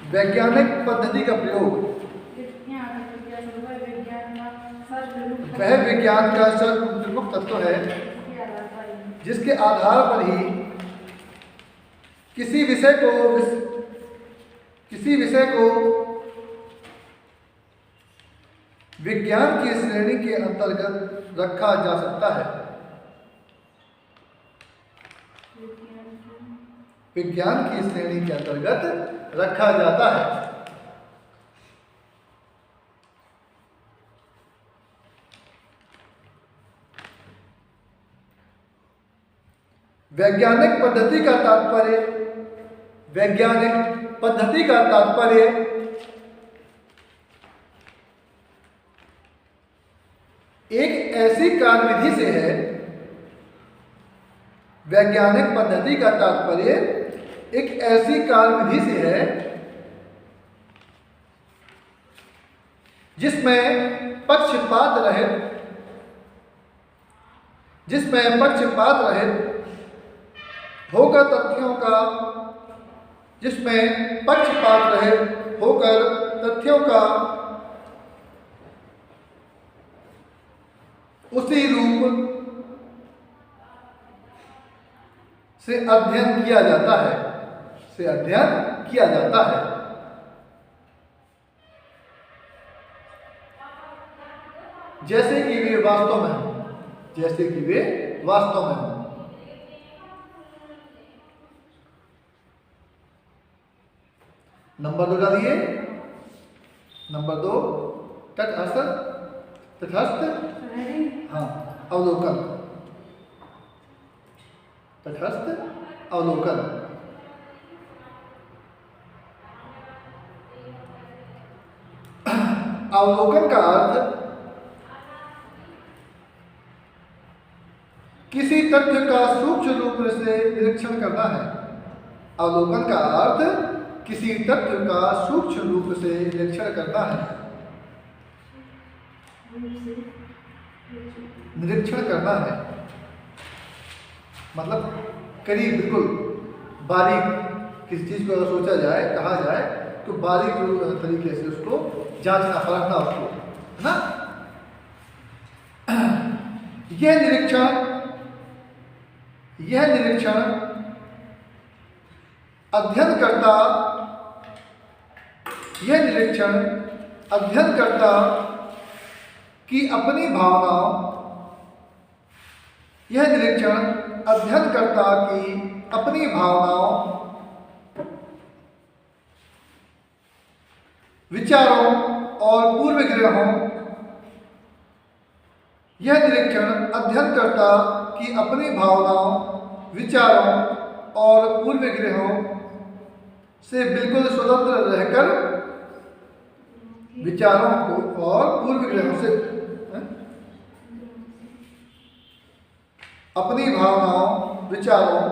वैज्ञानिक पद्धति का प्रयोग वह विज्ञान का सर्वप्रमुख तत्व है जिसके आधार पर ही किसी विषय को विज्ञान की श्रेणी के अंतर्गत रखा जा सकता है। विज्ञान की श्रेणी के अंतर्गत रखा जाता है। वैज्ञानिक पद्धति का तात्पर्य एक ऐसी कार्यविधि से है। वैज्ञानिक पद्धति का तात्पर्य एक ऐसी कार्यविधि से है जिसमें पक्षपात रहित होकर तथ्यों का उसी रूप से अध्ययन किया जाता है। जैसे कि वे वास्तव में हों। नंबर 2 डालिए। नंबर 2 तटस्थ अवलोकन। तटस्थ अवलोकन। अवलोकन का अर्थ किसी तथ्य का सूक्ष्म रूप से निरीक्षण करना है। अवलोकन का अर्थ किसी तथ्य का सूक्ष्म रूप से निरीक्षण करना है। मतलब करीब बिल्कुल बारीक किसी चीज को अगर सोचा जाए, कहा जाए तो बारीक तरीके से उसको जांचना, परखना उसको, है ना। यह निरीक्षण अध्ययनकर्ता की अपनी भावनाओं विचारों और पूर्वाग्रहों से बिल्कुल स्वतंत्र रहकर अपनी भावनाओं, विचारों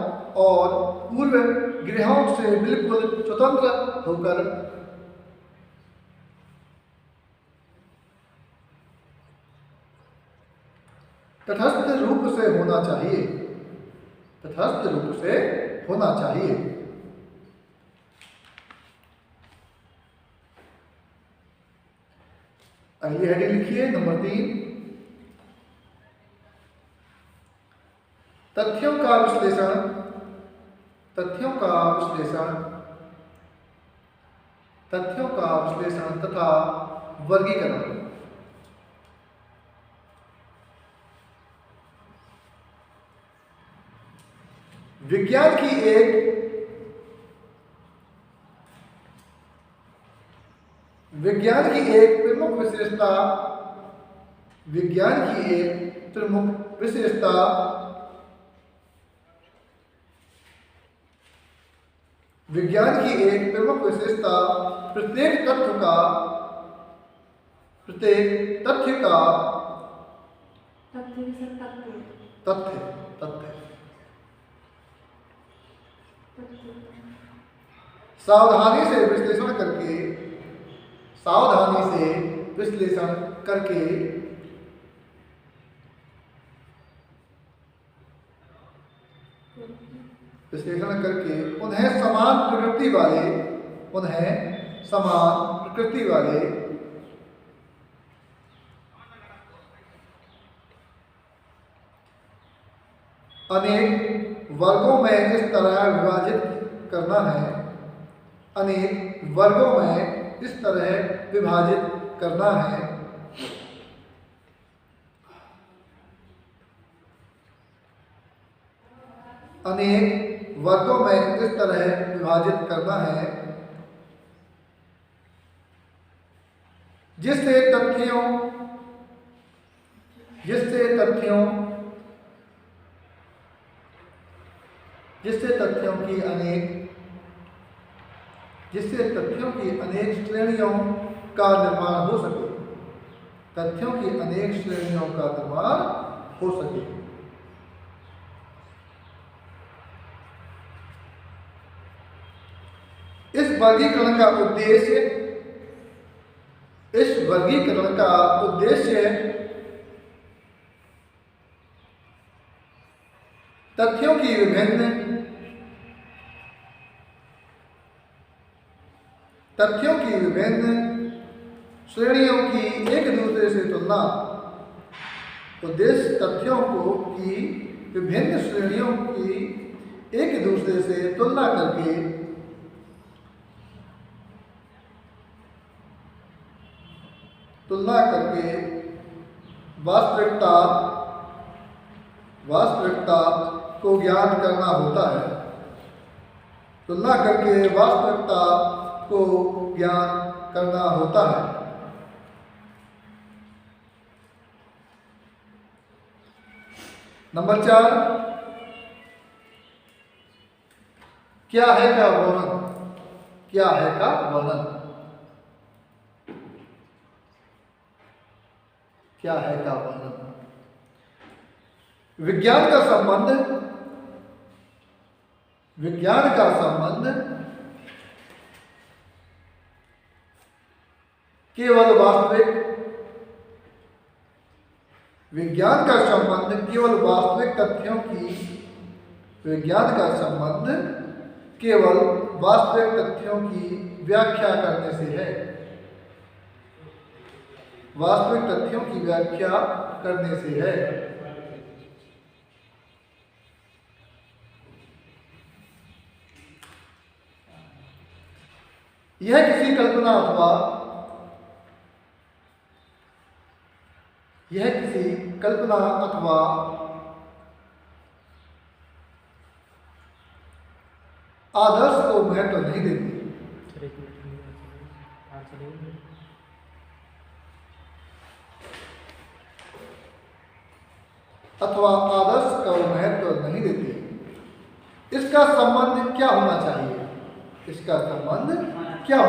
और पूर्वाग्रहों से बिल्कुल स्वतंत्र होकर तटस्थ रूप से होना चाहिए। अगली हेडिंग लिखिए। नंबर 3 तथ्यों का विश्लेषण तथा वर्गीकरण। विज्ञान की एक प्रमुख विशेषता प्रत्येक तथ्य का सावधानी से विश्लेषण करके उन्हें समान प्रकृति वाले समान प्रकृति वाले अनेक वर्गों में इस तरह विभाजित करना है। अनेक वर्गों में इस तरह विभाजित करना है। अनेक वर्गों में इस तरह विभाजित करना है जिससे तथ्यों की अनेक श्रेणियों का निर्माण हो सके। तथ्यों की अनेक श्रेणियों का निर्माण हो सके। इस वर्गीकरण का उद्देश्य तथ्यों की विभिन्न श्रेणियों की एक दूसरे से तुलना। उद्देश्य तथ्यों की विभिन्न श्रेणियों की एक दूसरे से तुलना करके वास्तविकता को ज्ञात करना होता है। तुलना करके वास्तविकता को ज्ञान करना होता है। नंबर 4, क्या है का वर्णन। क्या है का वर्णन। क्या है का वर्णन। विज्ञान का संबंध केवल वास्तविक तथ्यों की व्याख्या करने से है। वास्तविक तथ्यों की व्याख्या करने से है। यह किसी कल्पना अथवा आदर्श को महत्व नहीं देती। इसका संबंध क्या होना चाहिए। इसका संबंध क्या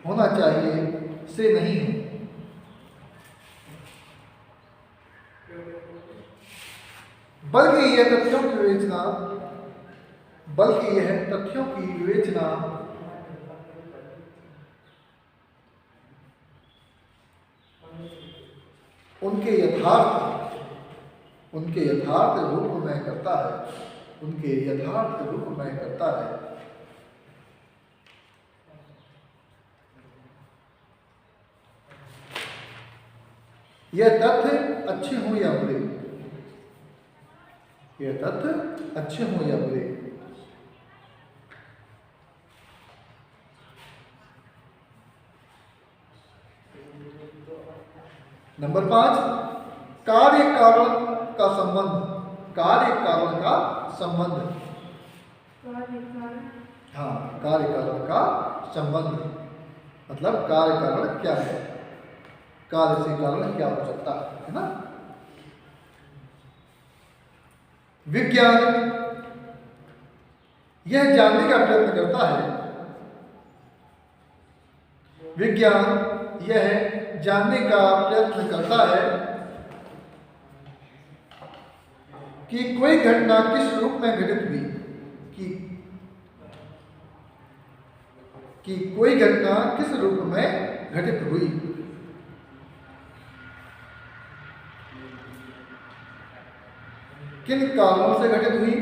होना चाहिए से नहीं है। बल्कि यह तथ्यों की विवेचना उनके यथार्थ रूप में करता है। यह तथ्य अच्छे हों या बुरे। नंबर 5, कार्य कारण का संबंध। कार्य कारण का संबंध मतलब कार्य कारण क्या है, कार्य से कारण क्या हो सकता है ना। विज्ञान यह जानने का प्रयत्न करता है। विज्ञान यह जानने का प्रयत्न करता है कि कोई घटना किस रूप में घटित हुई। किन कारणों से घटित हुई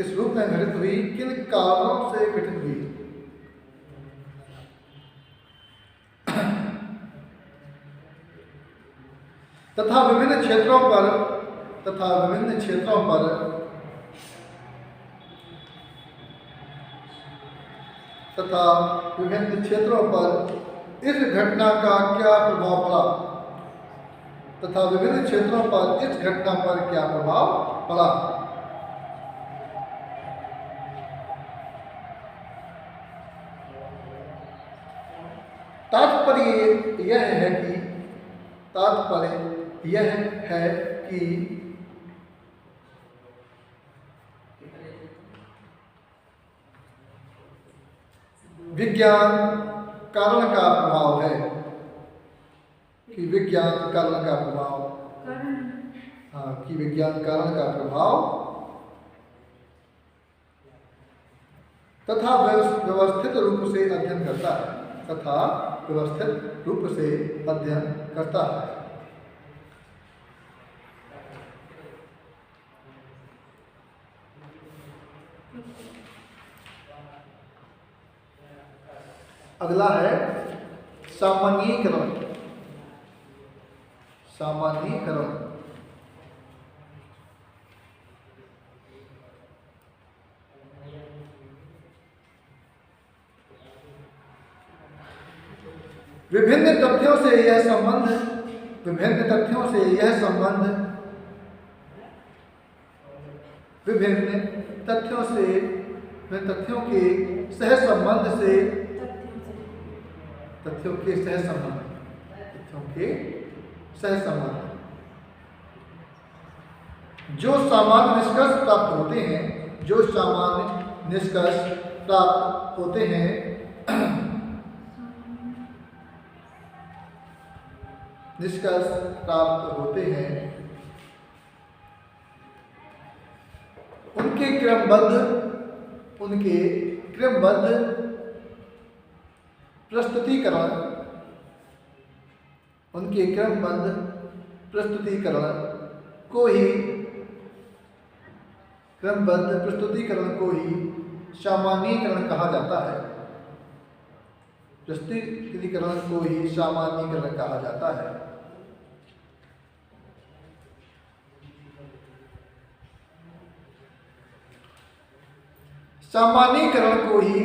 किस रूप में घटित हुई, किन कारणों से घटित हुई। तथा विभिन्न क्षेत्रों पर इस घटना का क्या प्रभाव पड़ा। तथा विभिन्न क्षेत्रों पर इस घटना पर क्या प्रभाव पड़ा। तात्पर्य यह है कि विज्ञान कारण का प्रभाव है, कि विज्ञान कारण का प्रभाव, कि विज्ञान कारण का प्रभाव तथा व्यवस्थित रूप से अध्ययन करता है, अगला है सामान्यीकरण। विभिन्न तथ्यों से यह संबंध विभिन्न तथ्यों के सहसंबंध से जो सामान्य निष्कर्ष प्राप्त होते हैं उनके क्रमबद्ध प्रस्तुतिकरण को ही सामान्यीकरण कहा जाता है। सामान्यीकरण को ही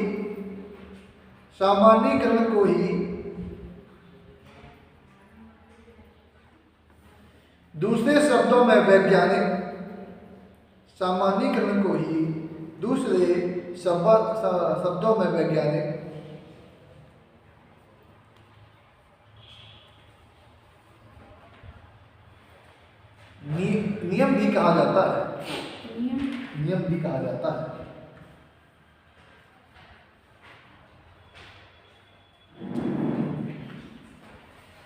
दूसरे शब्दों में वैज्ञानिक नियम भी कहा जाता है।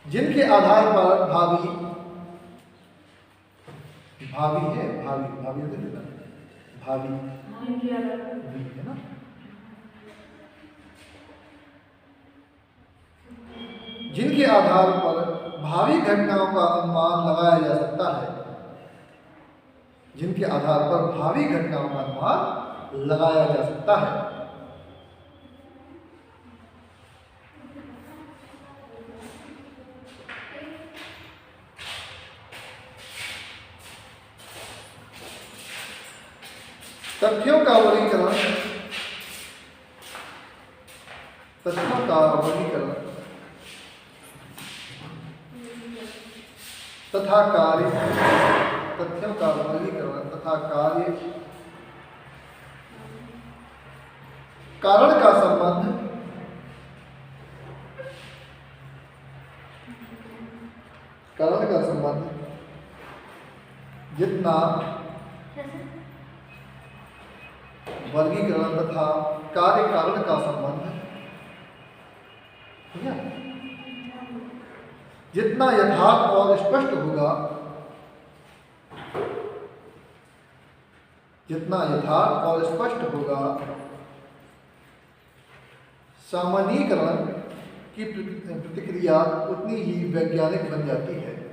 जिनके आधार पर भावी है ना, जिनके आधार पर भावी घटनाओं का अनुमान लगाया जा सकता है। तथ्यों का वर्गीकरण तथा कार्य कारण का संबंध जितना वर्गीकरण तथा कार्य कारण का संबंध जितना यथार्थ और स्पष्ट होगा, सामान्यीकरण की प्रतिक्रिया उतनी ही वैज्ञानिक बन जाती है।